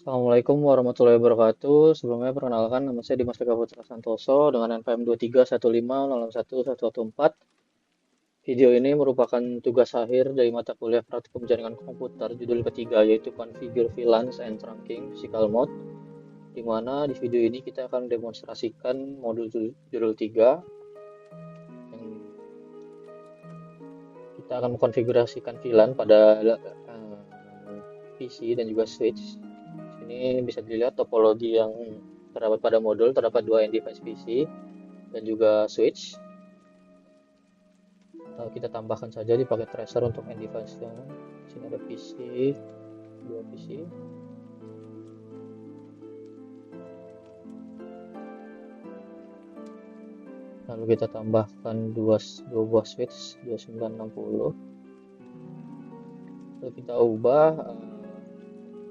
Assalamualaikum warahmatullahi wabarakatuh. Sebelumnya perkenalkan nama saya Dimas Eka Putra Santoso dengan NPM 2315015114. Video ini merupakan tugas akhir dari mata kuliah praktikum jaringan komputer judul ketiga yaitu Configure VLANs and Trunking Physical Mode, di mana di video ini kita akan demonstrasikan modul judul 3 yang kita akan mengkonfigurasikan VLAN pada PC dan juga switch. Ini bisa dilihat topologi yang terdapat pada modul, terdapat dua end device PC dan juga switch. Kita tambahkan saja di paket tracer untuk end device-nya. Di sini ada PC, dua PC. Lalu kita tambahkan dua buah switch 2960. Lalu kita ubah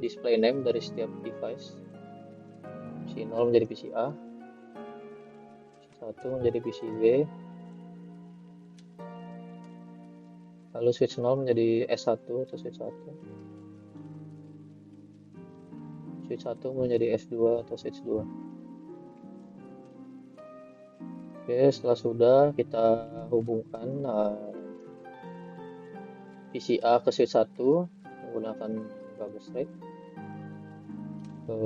display name dari setiap device. PC 0 menjadi PC A, PC 1 menjadi PC B, lalu switch 0 menjadi S1 atau switch 1, switch 1 menjadi S2 atau switch 2. Oke, setelah sudah kita hubungkan PC A ke switch 1 menggunakan kabel straight ke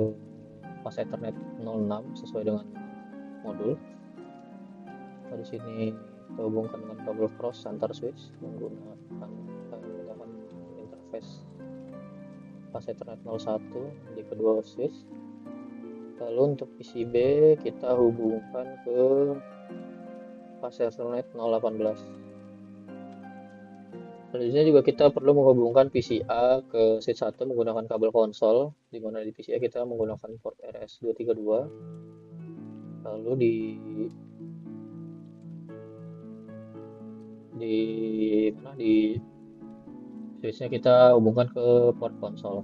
pas Ethernet 06 sesuai dengan modul. Di sini kita hubungkan dengan kabel cross antar switch menggunakan interface pas Ethernet 01 di kedua switch. Lalu untuk PCB kita hubungkan ke pas Ethernet 018. Selanjutnya juga kita perlu menghubungkan PCA ke switch 1 menggunakan kabel konsol, di mana di PCA kita menggunakan port RS232. Lalu di switchnya kita hubungkan ke port konsol.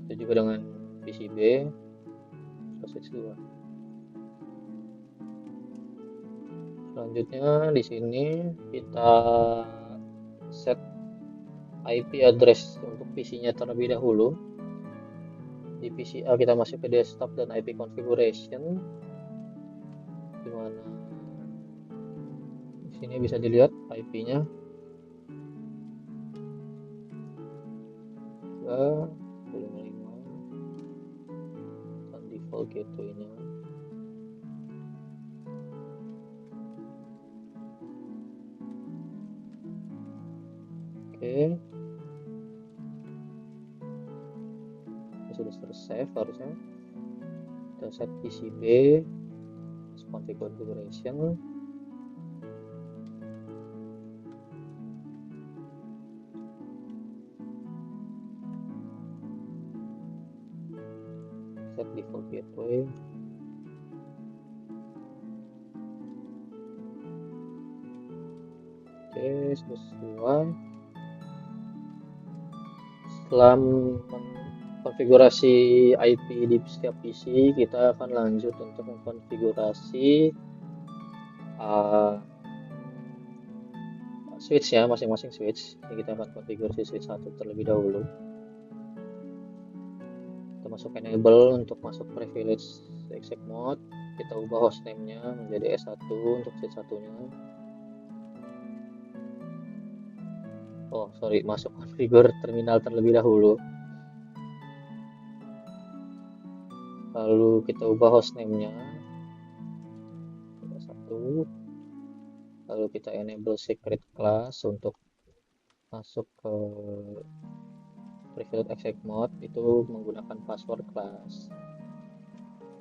Itu juga dengan PCB ke switch 2. Selanjutnya di sini kita set IP address untuk PC-nya terlebih dahulu. Di PC A kita masuk ke desktop dan IP configuration, di mana di sini bisa dilihat IP-nya ke 55 dan default gateway-nya. Oke, sudah tersave harusnya. Kita set PCB configuration, set default gateway. Oke, sudah sesuai. Setelah mengkonfigurasi IP di setiap PC, kita akan lanjut untuk mengkonfigurasi switch ya, masing-masing switch. Jadi kita akan konfigurasi switch 1 terlebih dahulu. Kita masuk enable untuk masuk privilege exec mode. Kita ubah hostname-nya menjadi S1 untuk switch 1-nya. Oh, sorry, masuk configure terminal terlebih dahulu. Lalu kita ubah hostname-nya S1. Lalu kita enable secret class untuk masuk ke privilege exec mode, itu menggunakan password class.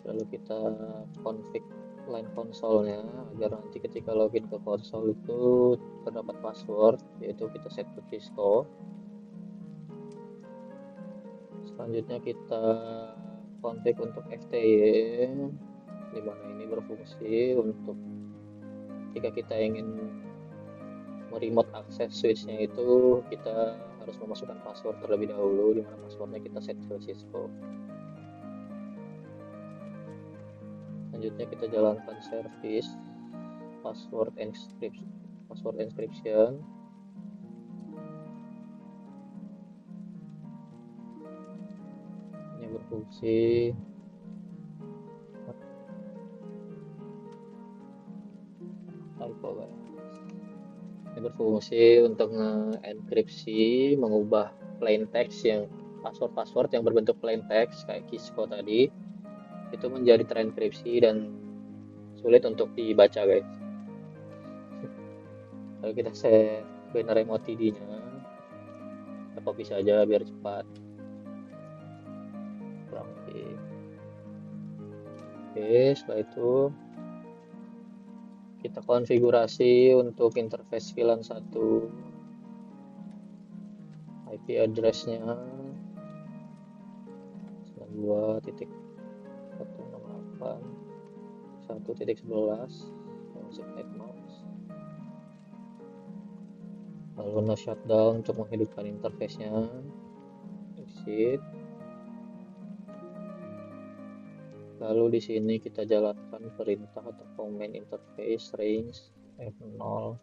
Lalu kita config line konsolnya agar nanti ketika login ke konsol itu terdapat password, yaitu kita set ke Cisco. Selanjutnya kita config untuk FTY, di mana ini berfungsi untuk jika kita ingin meremote akses switchnya itu kita harus memasukkan password terlebih dahulu, di mana passwordnya kita set ke Cisco. Selanjutnya kita jalankan service password encryption. Ini berfungsi typo guys. Ini berfungsi untuk nge-enkripsi, mengubah plain text yang password yang berbentuk plain text kayak Kisco tadi itu menjadi terenkripsi dan sulit untuk dibaca guys. Lalu kita set binary mode TD-nya, kita copy saja biar cepat. Kurang lebih. Oke, setelah itu kita konfigurasi untuk interface VLAN 1, IP address-nya 92.168.1.11 masuk netmouse. Lalu no shutdown untuk menghidupkan interface-nya, exit. Lalu di sini kita jalankan perintah atau command interface range F0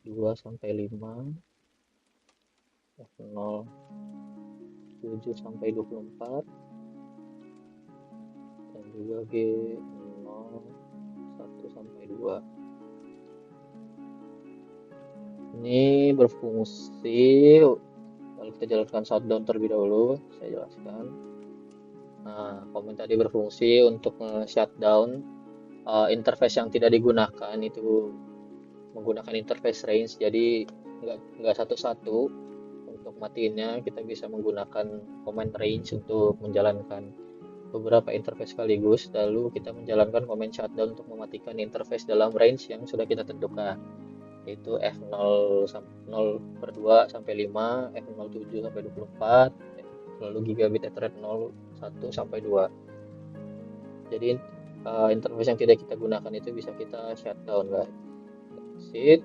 2 sampai 5, F0 7 sampai 24, dan juga G0 1 sampai 2. Ini berfungsi, lalu kita jalankan shutdown terlebih dahulu, saya jelaskan. Nah, komen tadi berfungsi untuk shutdown interface yang tidak digunakan itu menggunakan interface range, jadi nggak satu-satu untuk matiinnya, kita bisa menggunakan command range untuk menjalankan beberapa interface sekaligus, lalu kita menjalankan command shutdown untuk mematikan interface dalam range yang sudah kita tentukan, yaitu F0 per 2 sampai 5, F07 sampai 24, lalu gigabit Ethernet 01 sampai 2. Jadi interface yang tidak kita gunakan itu bisa kita shutdown guys. Exit.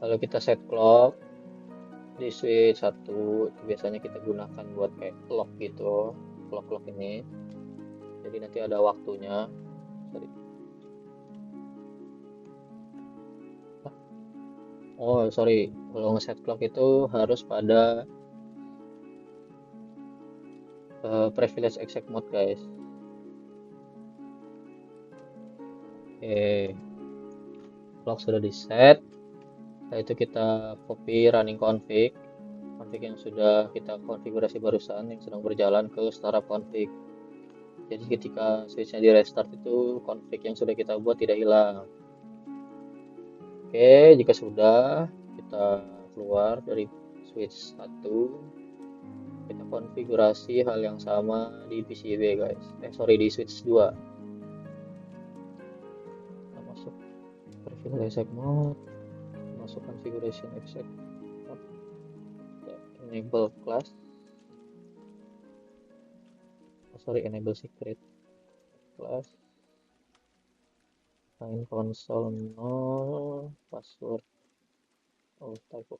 Lalu kita set clock di switch 1, itu biasanya kita gunakan buat kayak clock gitu, clock ini. Jadi nanti ada waktunya. Sorry, kalau ngeset clock itu harus pada privilege exec mode guys. Oke, clock sudah di set. Setelah itu kita copy running config yang sudah kita konfigurasi barusan yang sedang berjalan ke startup config. Jadi ketika switchnya di restart itu config yang sudah kita buat tidak hilang. Oke, jika sudah, kita keluar dari switch 1. Kita konfigurasi hal yang sama di PCB guys. Di switch 2. Kita masuk privilege exec mode, masuk configuration exec mode, enable class, enable secret class, main console 0, password typo,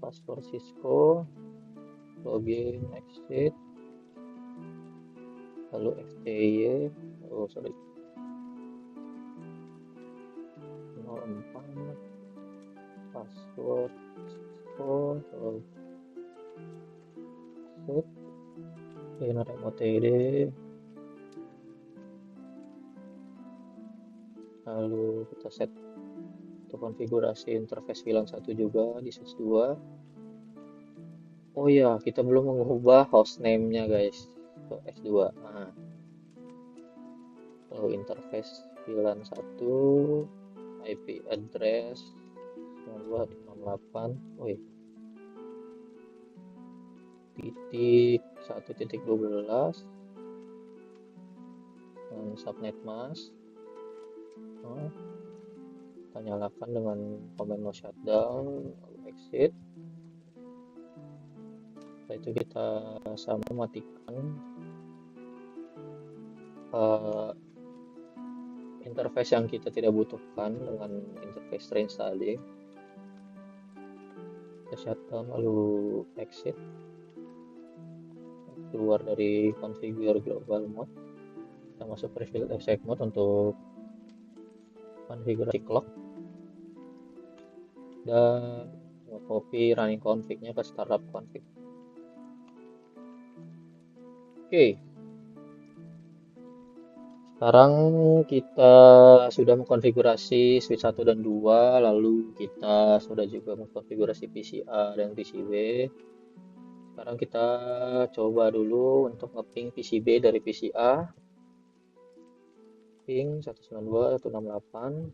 password Cisco, login, exit, lalu FTY, 04, password Cisco, exit, binary mode TD, lalu kita set untuk konfigurasi interface VLAN 1 juga di switch 2. Oh ya, kita belum mengubah hostname-nya guys ke S2. Nah, lalu interface VLAN 1, IP address 92.68, titik 1.12 dan subnet mask. Kita nyalakan dengan command no shutdown, lalu exit. Setelah itu kita sama matikan interface yang kita tidak butuhkan dengan interface range tadi. Kita shutdown lalu exit, keluar dari configure global mode, kita masuk privilege exec mode untuk konfigurasi clock dan copy running config-nya ke startup config. Oke, sekarang kita sudah mengkonfigurasi switch 1 dan 2, lalu kita sudah juga mengkonfigurasi PCA dan PCB. Sekarang kita coba dulu untuk nge-ping PCB dari PCA. Ping 192, 168,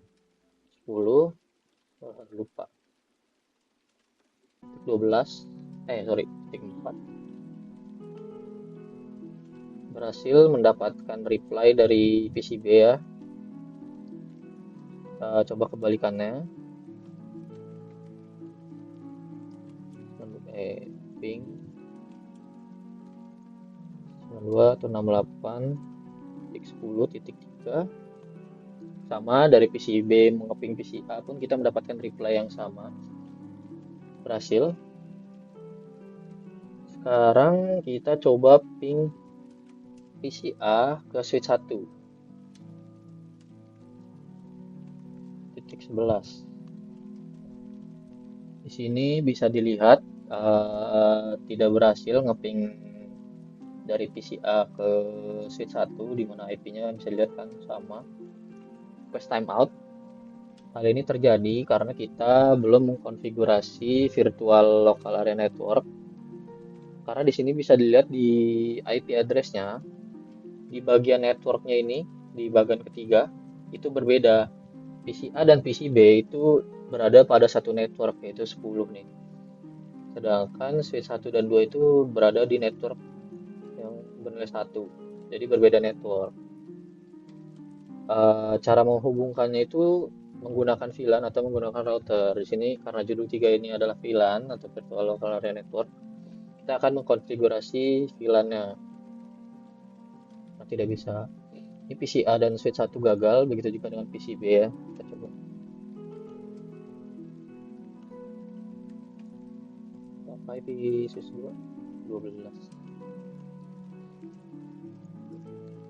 10, lupa. 12, titik 4. Berhasil mendapatkan reply dari PCB ya. Kita coba kebalikannya. Ping 92 atau 68 titik 10 titik 3 sama dari PCB mengeping PCA pun kita mendapatkan reply yang sama, berhasil. Sekarang kita coba ping PCA ke switch 1 titik 11. Di sini bisa dilihat tidak berhasil ngeping dari PCA ke switch 1, di mana IP-nya bisa dilihat kan sama. Request timeout. Hal ini terjadi karena kita belum mengkonfigurasi virtual local area network. Karena di sini bisa dilihat di IP address-nya, di bagian networknya ini, di bagian ketiga, itu berbeda. PCA dan PCB itu berada pada satu network, yaitu 10 nih. Sedangkan switch 1 dan 2 itu berada di network yang bernilai 1. Jadi berbeda network. Cara menghubungkannya itu menggunakan VLAN atau menggunakan router. Di sini karena judul 3 ini adalah VLAN atau Virtual Local Area Network, kita akan mengkonfigurasi VLAN-nya. Nah, tidak bisa. Ini PCA dan switch 1 gagal, begitu juga dengan PCB ya. Kita coba. Apa IP switch 2? 12.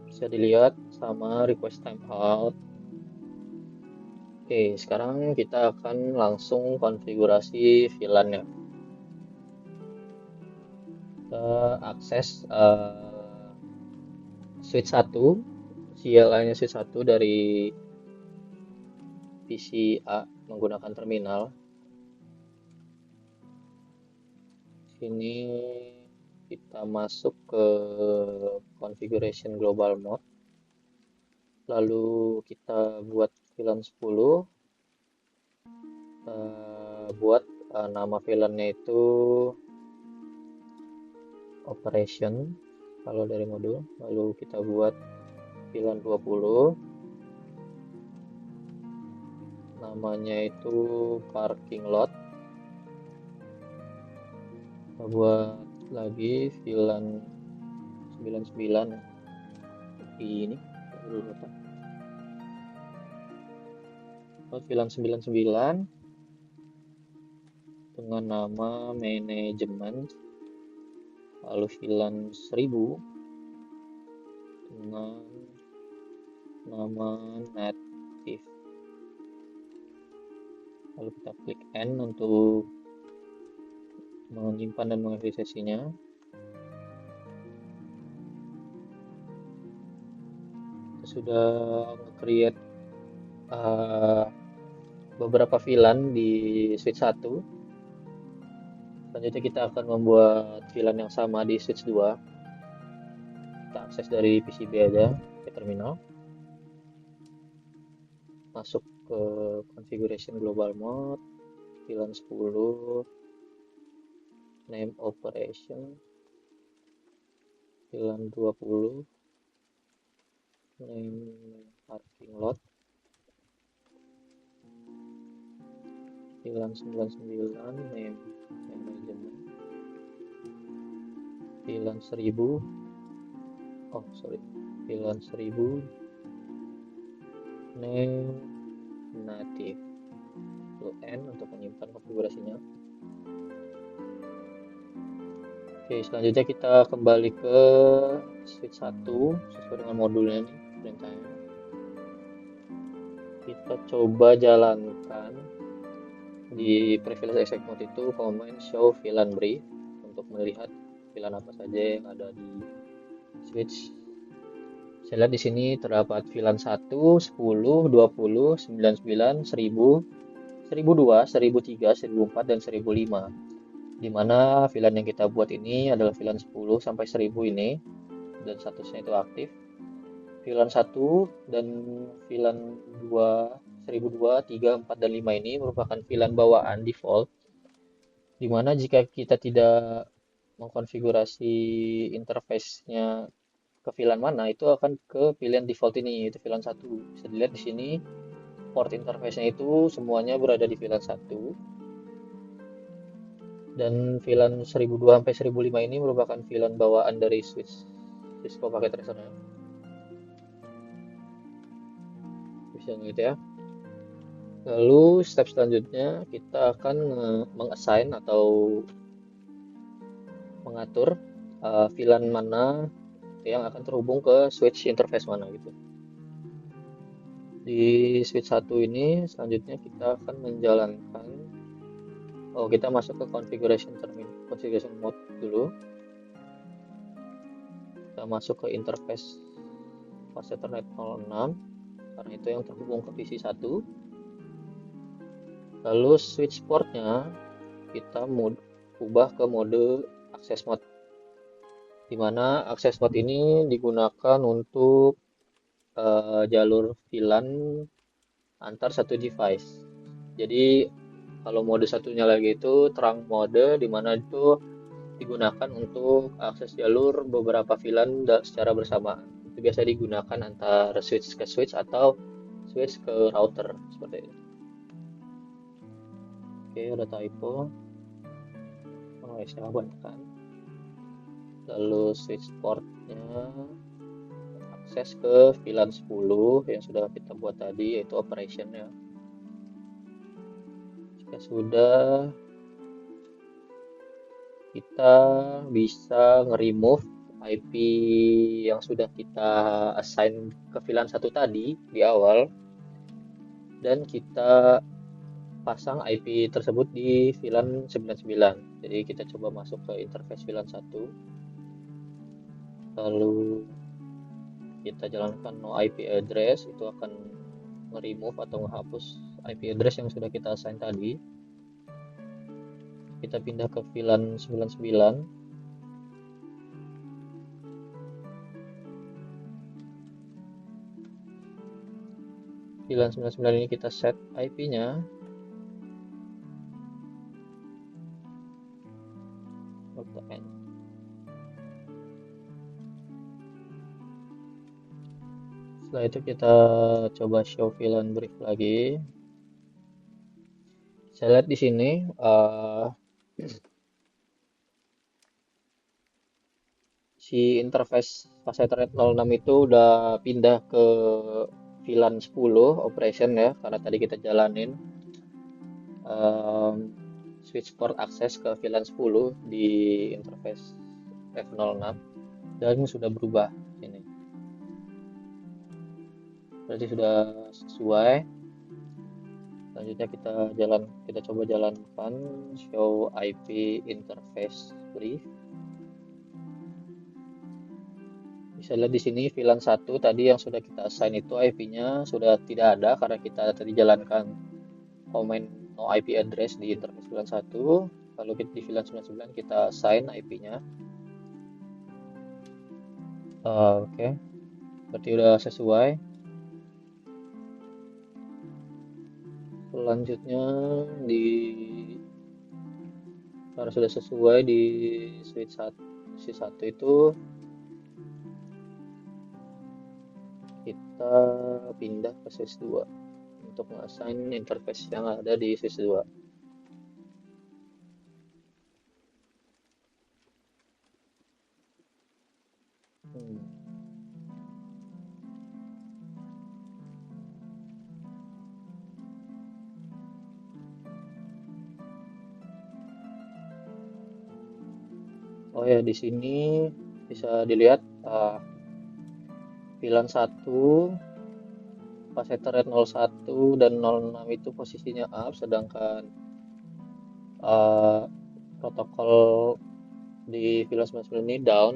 Bisa dilihat sama request timeout. Oke, sekarang kita akan langsung konfigurasi VLAN-nya. Kita akses switch 1, CLI-nya switch 1 dari PCA menggunakan terminal. Sini kita masuk ke configuration global mode. Lalu kita buat VLAN 10. Buat nama VLAN-nya itu operation kalau dari modul. Lalu kita buat VLAN 20. Namanya itu parking lot. Kita buat lagi VLAN 99 ini dulu buat VLAN 99 dengan nama manajemen, lalu VLAN 1000 dengan nama native, lalu kita klik N untuk menyimpan dan mengaksesnya. Kita sudah create beberapa VLAN di switch 1. Selanjutnya kita akan membuat VLAN yang sama di switch 2. Kita akses dari PCB aja ke terminal. Masuk ke configuration global mode, VLAN 10, name operation, VLAN 20, name parking lot, VLAN 99, name management, VLAN 1000, VLAN 1000, name native, lalu N untuk menyimpan konfigurasinya. Oke, selanjutnya kita kembali ke switch 1 sesuai dengan modulnya nih perintahnya. Kita coba jalankan Di privilege exec mode itu command show VLAN brief untuk melihat VLAN apa saja yang ada di switch. Saya lihat di sini terdapat VLAN 1, 10, 20, 99, 1000, 1002, 1003, 1004, dan 1005. Di mana VLAN yang kita buat ini adalah VLAN 10 sampai 1000 ini, dan statusnya itu aktif. VLAN 1 dan VLAN 2, 1002, 3, 4, dan 5 ini merupakan VLAN bawaan default, di mana jika kita tidak mengkonfigurasi interface-nya ke VLAN mana, itu akan ke pilihan default ini, yaitu VLAN 1. Bisa dilihat di sini, port interface-nya itu semuanya berada di VLAN 1. Dan VLAN 1002 sampai 1005 ini merupakan VLAN bawaan dari switch Cisco Packet Tracer. Bisa gitu ya. Lalu step selanjutnya kita akan mengassign atau mengatur VLAN mana yang akan terhubung ke switch interface mana gitu. Di switch 1 ini selanjutnya kita akan menjalankan kita masuk ke configuration mode dulu. Kita masuk ke interface pas Ethernet 06 karena itu yang terhubung ke PC 1. Lalu switch portnya kita ubah ke mode access mode, di mana access mode ini digunakan untuk jalur VLAN antar satu device. Jadi kalau mode satunya lagi itu trunk mode, di mana itu digunakan untuk akses jalur beberapa VLAN secara bersamaan. Itu biasa digunakan antara switch ke switch atau switch ke router seperti itu. Oke, udah typo. Noise-nya banyak kan. Lalu switch portnya akses ke VLAN 10 yang sudah kita buat tadi, yaitu operation-nya. Jika sudah, kita bisa nge-remove IP yang sudah kita assign ke VLAN 1 tadi di awal, dan kita pasang IP tersebut di VLAN 99. Jadi kita coba masuk ke interface VLAN 1, lalu kita jalankan no IP address, itu akan nge-remove atau menghapus IP address yang sudah kita assign tadi. Kita pindah ke VLAN 99. VLAN 99 ini kita set IP-nya. Setelah itu kita coba show VLAN brief lagi. Saya lihat di sini si interface pas Ethernet 06 itu udah pindah ke VLAN 10 operation ya, karena tadi kita jalanin switch port akses ke VLAN 10 di interface F06 dan sudah berubah ini. Berarti sudah sesuai. Selanjutnya kita coba jalankan show IP interface brief. Bisa lihat di sini VLAN 1 tadi yang sudah kita assign itu IP-nya sudah tidak ada karena kita tadi jalankan command no IP address di interface VLAN 1. Lalu di VLAN 99 kita assign IP-nya. Oke. Berarti udah sesuai. Selanjutnya karena sudah sesuai di switch 1 itu kita pindah ke switch 2 untuk nge-assign interface yang ada di switch 2. Oh ya, di sini bisa dilihat VLAN 1 pas Ethernet 01 dan 06 itu posisinya up, sedangkan eh, protokol di VLAN 99 ini down,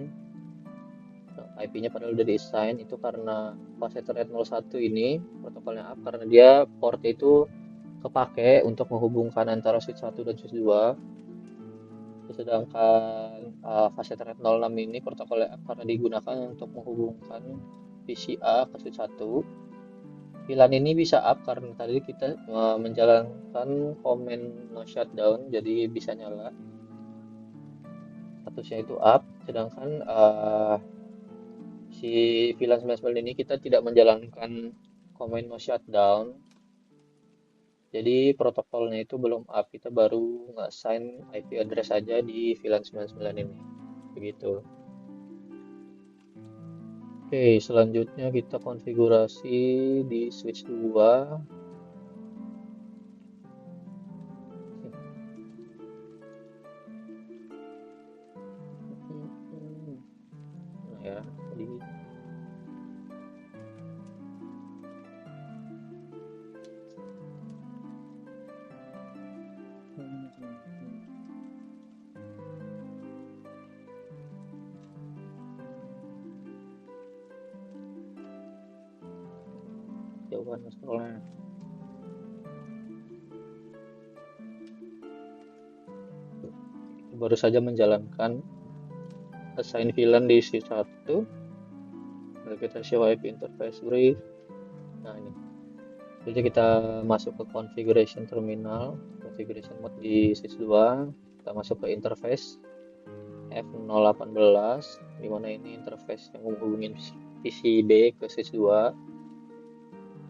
IP-nya padahal udah di-assign, itu karena pas Ethernet 01 ini protokolnya up karena dia portnya itu kepake untuk menghubungkan antara switch 1 dan switch 2. Sedangkan fase Ethernet 06 ini protokolnya up karena digunakan untuk menghubungkan PCA ke switch 1. VLAN ini bisa up karena tadi kita menjalankan command no shutdown, jadi bisa nyala. Statusnya itu up, sedangkan si VLAN 99 ini kita tidak menjalankan command no shutdown. Jadi protokolnya itu belum up, kita baru nge-assign IP address aja di VLAN 99 ini. Begitu. Oke, selanjutnya kita konfigurasi di switch 2. Nah ya, di jauhan scrollnya. Baru saja menjalankan assign VLAN di switch 1. Lalu kita show IP interface brief. Nah ini. Jadi kita masuk ke configuration terminal, configuration mode di switch 2. Kita masuk ke interface F018, di mana ini interface yang menghubungin PCB ke switch 2.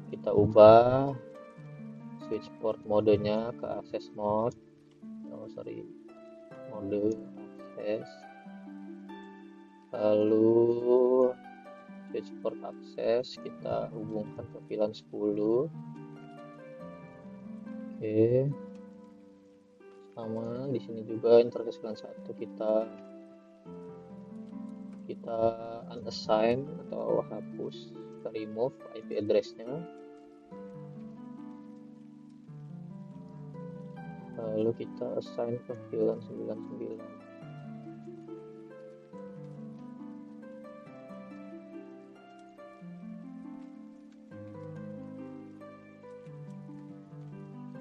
Kita ubah switch port modenya ke access mode. Mode access. Lalu switch port access kita hubungkan ke VLAN 10. Oke. Sama di sini juga interface VLAN 1 kita unassign atau hapus, kita remove IP address-nya. Lalu kita assign ke VLAN 99.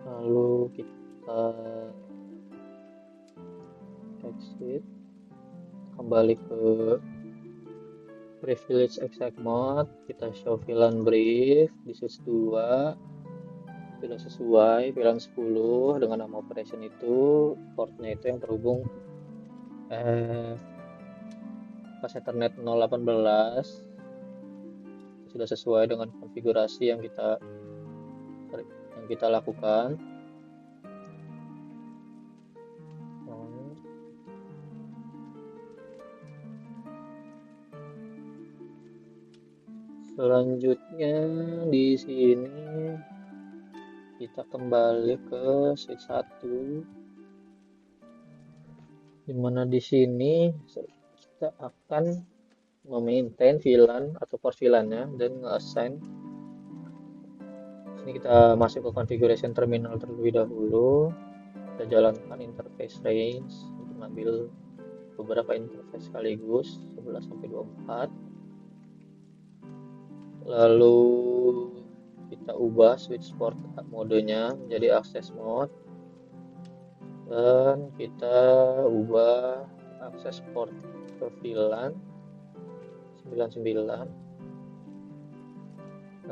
Lalu kita exit, kembali ke privilege exec mode, kita show VLAN brief di switch 2. Sudah sesuai VLAN 10 dengan nama operation itu, portnya itu yang terhubung pas Ethernet 018. Sudah sesuai dengan konfigurasi yang kita lakukan. Selanjutnya di sini kita kembali ke switch 1, dimana di sini kita akan memaintain VLAN atau port VLAN-nya dan nge-assign. Sini kita masuk ke configuration terminal terlebih dahulu. Kita jalankan interface range untuk mengambil beberapa interface sekaligus 11 sampai 24. Lalu kita ubah switch port modenya menjadi access mode, dan kita ubah access port ke VLAN 99.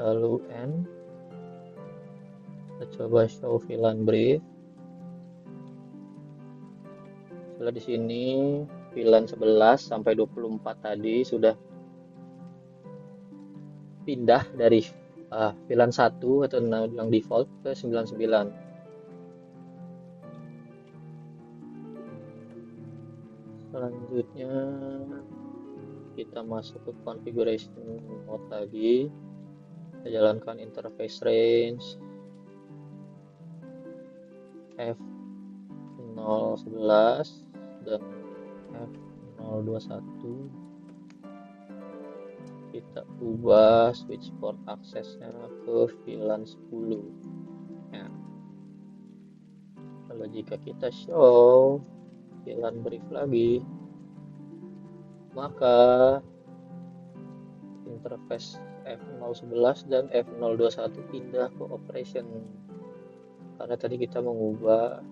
Lalu N, kita coba show VLAN brief. Setelah di sini VLAN 11 sampai 24 tadi sudah pindah dari VLAN 1 atau yang default ke 99. Selanjutnya kita masuk ke configuration mode lagi. Kita jalankan interface range F011 dan F021. Kita ubah switch port aksesnya ke VLAN 10. Ya. Kalau jika kita show VLAN brief lagi, maka interface F011 dan F021 pindah ke operation, karena tadi kita mengubah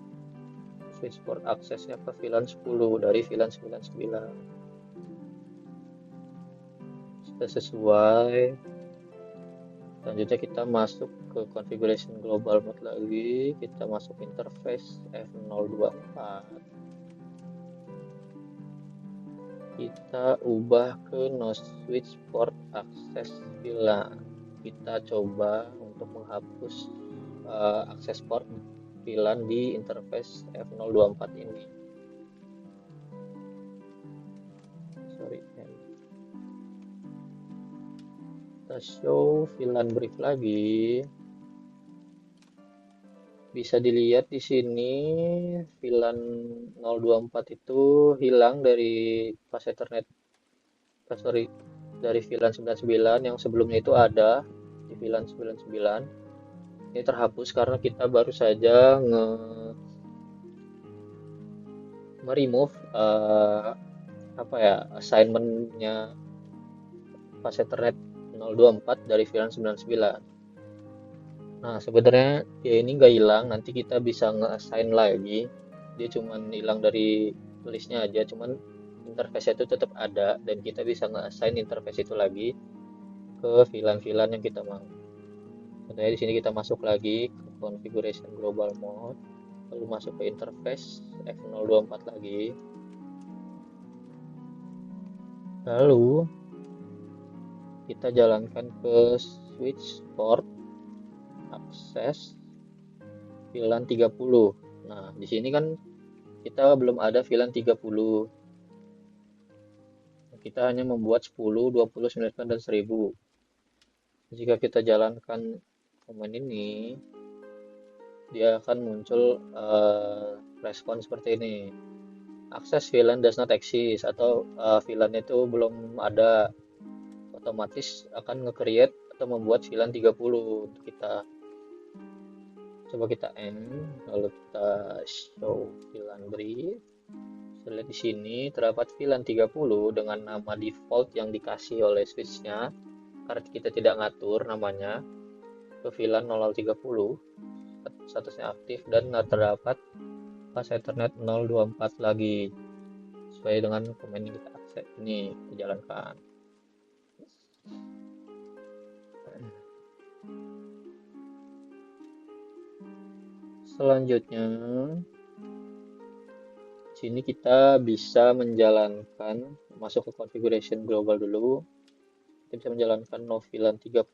switch port aksesnya ke VLAN 10 dari VLAN 99. Sudah sesuai. Selanjutnya kita masuk ke configuration global mode lagi, kita masuk interface F024, kita ubah ke no switch port access VLAN. Kita coba untuk menghapus akses port VLAN di interface F024 ini. Kita show VLAN brief lagi. Bisa dilihat di sini VLAN 024 itu hilang dari pas Ethernet, dari VLAN 99 yang sebelumnya itu ada di VLAN 99. Ini terhapus karena kita baru saja remove assignmentnya pas Ethernet 024 dari VLAN 99. Nah, sebenarnya ya ini nggak hilang, nanti kita bisa nge-assign lagi. Dia cuman hilang dari listnya aja, cuman interface itu tetap ada dan kita bisa nge-assign interface itu lagi ke VLAN-VLAN yang kita mau. Contohnya di sini kita masuk lagi ke configuration global mode, lalu masuk ke interface F024 lagi. Lalu kita jalankan ke switch port akses VLAN 30. Nah, di sini kan kita belum ada VLAN 30. Kita hanya membuat 10, 20, 90, dan 1000. Jika kita jalankan command ini, dia akan muncul respon seperti ini. Akses VLAN does not exist, atau VLAN itu belum ada. Otomatis akan nge-create atau membuat VLAN 30 untuk kita. Coba kita end, lalu kita show VLAN brief. Bisa lihat di sini terdapat VLAN 30 dengan nama default yang dikasih oleh switchnya, karena kita tidak ngatur namanya, ke VLAN 0030, statusnya aktif, dan terdapat pas Ethernet 024 lagi, sesuai dengan komen yang kita akses ini kita jalankan. Selanjutnya, sini kita bisa menjalankan, masuk ke configuration global dulu. Kita bisa menjalankan no VLAN 30.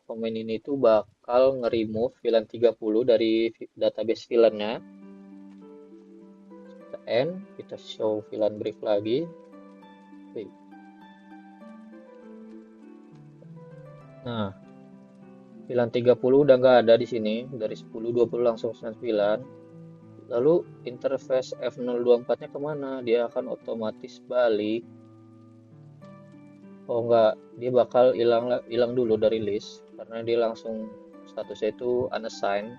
Komen ini tuh bakal nge-remove VLAN 30 dari database VLAN-nya. Kita end, kita show VLAN brief lagi. Nah, VLAN 30 udah nggak ada di sini, dari 10, 20 langsung 99. Lalu interface F024-nya kemana? Dia akan otomatis balik. Oh enggak, dia bakal hilang dulu dari list karena dia langsung statusnya itu unassigned.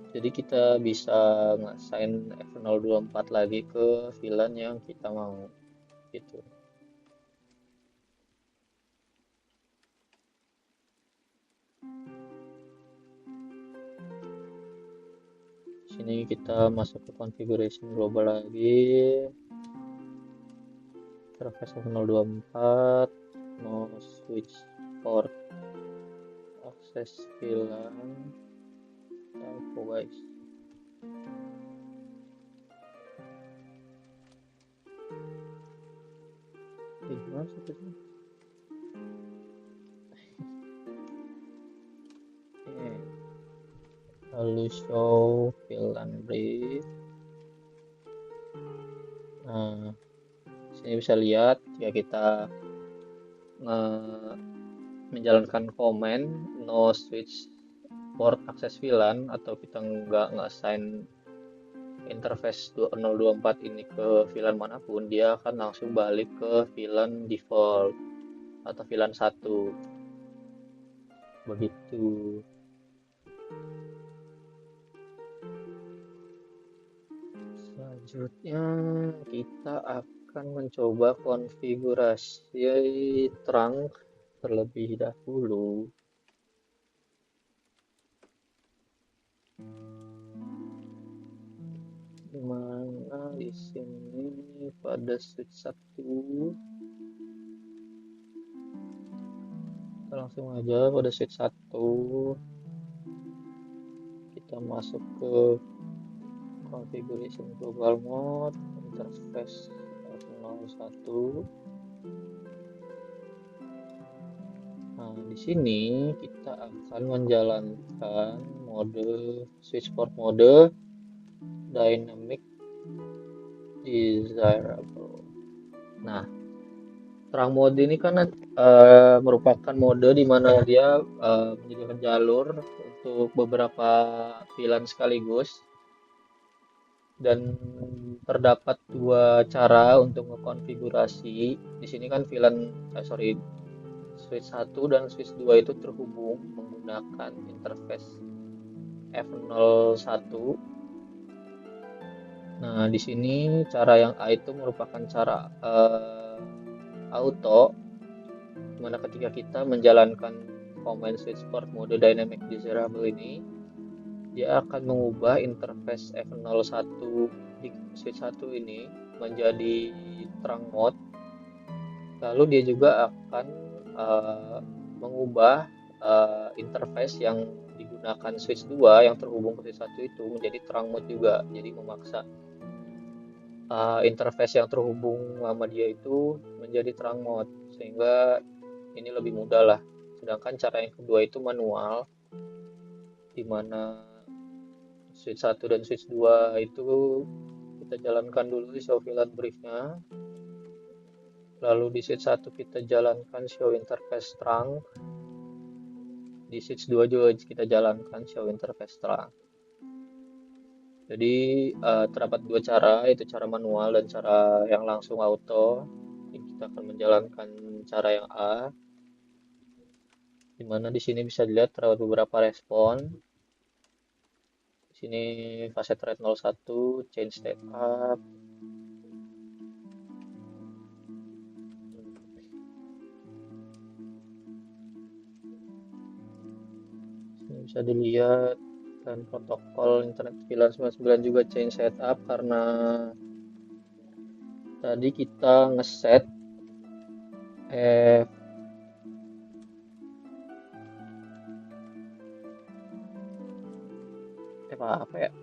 Jadi kita bisa ngassign F024 lagi ke VLAN yang kita mau gitu. Sini kita masuk ke configuration global lagi, interface 024, no switch port access VLAN, info guys. Masuk ke sini. Lalu show VLAN brief. Nah, sini bisa lihat jika kita menjalankan command no switch port access VLAN atau kita nggak assign interface 024 ini ke VLAN manapun, dia akan langsung balik ke VLAN default atau VLAN 1. begitu. Selanjutnya kita akan mencoba konfigurasi trunk terlebih dahulu. Dimana di sini pada switch 1 kita langsung aja pada switch 1 kita masuk ke configuration global mode interface F01. Nah, di sini kita akan menjalankan mode switchport mode dynamic desirable. Nah, trunk mode ini kan merupakan mode di mana dia menyediakan jalur untuk beberapa VLAN sekaligus, dan terdapat dua cara untuk mengkonfigurasi. Di sini kan switch 1 dan switch 2 itu terhubung menggunakan interface F01. Nah, di sini cara yang A itu merupakan cara auto, dimana ketika kita menjalankan command switchport mode dynamic desirable ini, dia akan mengubah interface F01 di switch 1 ini menjadi trunk mode. Lalu dia juga akan mengubah interface yang digunakan switch 2 yang terhubung ke switch 1 itu menjadi trunk mode juga. Jadi memaksa interface yang terhubung sama dia itu menjadi trunk mode, sehingga ini lebih mudah lah. Sedangkan cara yang kedua itu manual, dimana switch 1 dan switch 2 itu kita jalankan dulu di show VLAN briefnya, lalu di switch 1 kita jalankan show interface trunk, di switch 2 juga kita jalankan show interface trunk. Jadi terdapat dua cara, yaitu cara manual dan cara yang langsung auto. Kita akan menjalankan cara yang A, dimana di sini bisa dilihat terdapat beberapa respon. Di sini fase thread 01, change state up. Sini bisa dilihat, dan protokol internet VLAN 99 juga change setup karena tadi kita ngeset apa ya,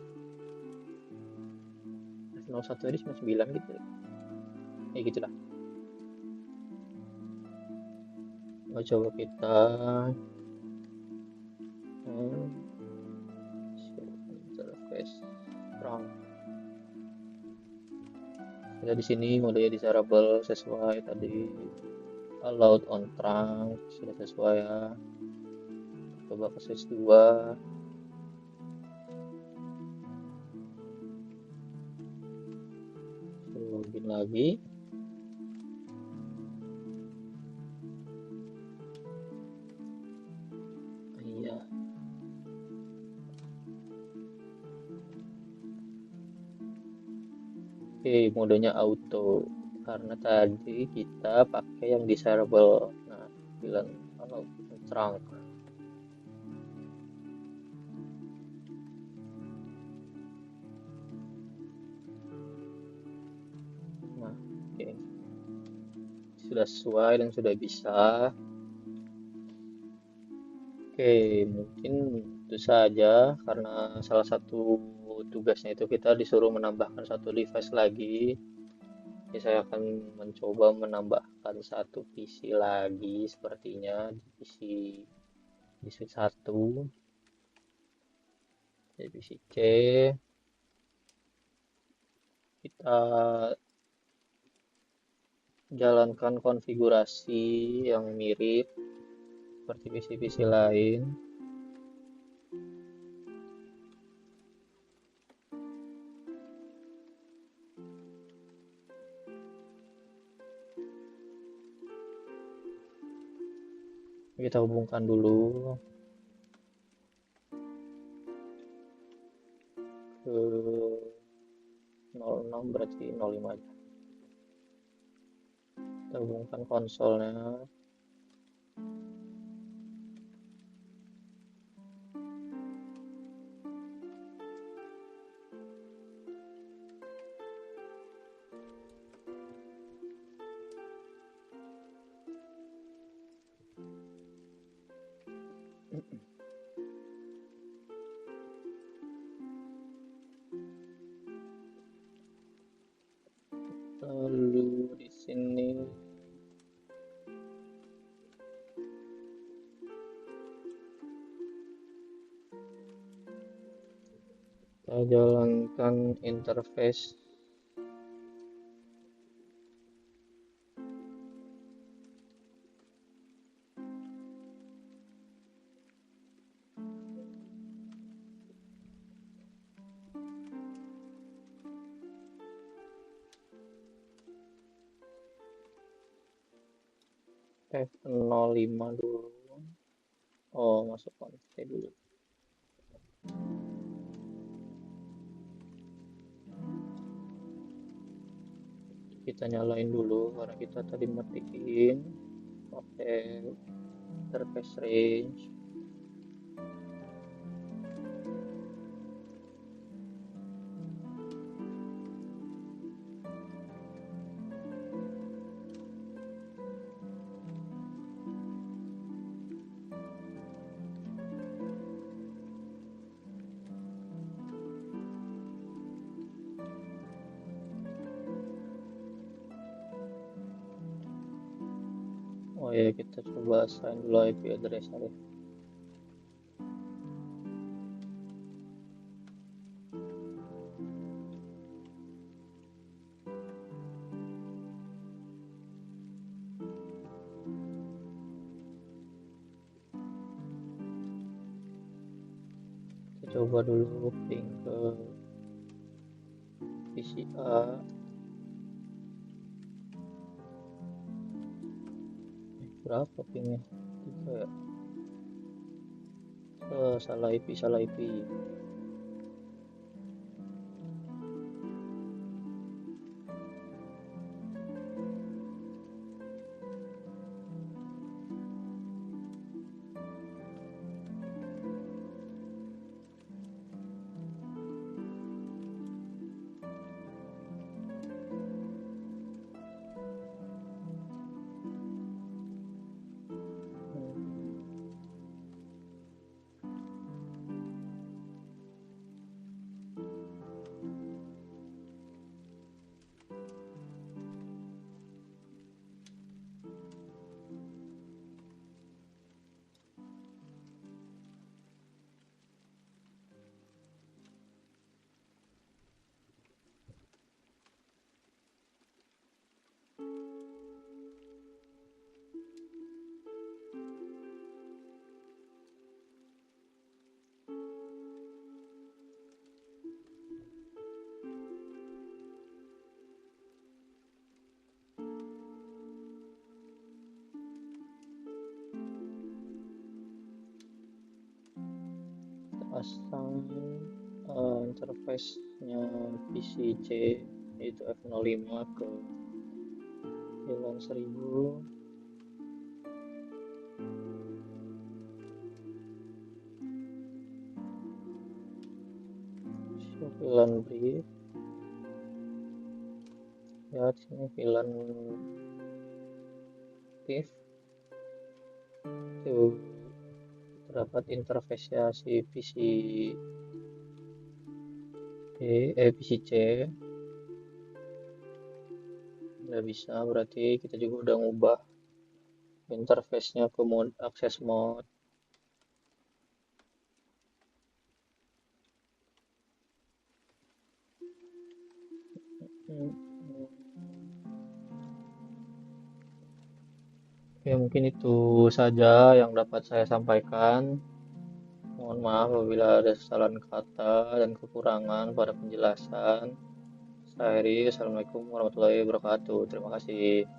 F01 tadi 99 gitu ya, gitu lah. Coba kita interface trunk. Kita di sini modenya desirable sesuai tadi, allowed on trunk sudah sesuai ya. Coba ke switch 2. Login lagi. Iya. Oke, modenya auto karena tadi kita pakai yang desirable. Nah, bilang allowed on trunk. Nah, oke. Sudah sesuai dan sudah bisa. Oke, mungkin itu saja karena salah satu tugasnya itu kita disuruh menambahkan satu device lagi. Jadi saya akan mencoba menambahkan satu PC lagi sepertinya di PC di switch 1. Jadi PC C. Kita jalankan konfigurasi yang mirip seperti PC-PC lain. Kita hubungkan dulu 6 berarti 05 aja. Kita hubungkan konsolnya. Lalu di sini kita jalankan interface F05 dulu. Oh, masuk konfig dulu. Kita nyalain dulu karena kita tadi matiin pakai interface range. Oh ya, kita coba assign dulu IP address ya. Kita coba dulu ping ke PCA. Berapa pingnya? 3 ya? Salah IP. Pasang interface-nya PCC yaitu F05 ke VLAN 1000. Show VLAN brief. Ya, di sini VLAN aktif. Itu terdapat interface-nya si PCC. Udah bisa, berarti kita juga udah ngubah interface-nya ke mode access mode. Ya, mungkin itu saja yang dapat saya sampaikan. Mohon maaf apabila ada kesalahan kata dan kekurangan pada penjelasan. Saya Heri, Assalamualaikum warahmatullahi wabarakatuh. Terima kasih.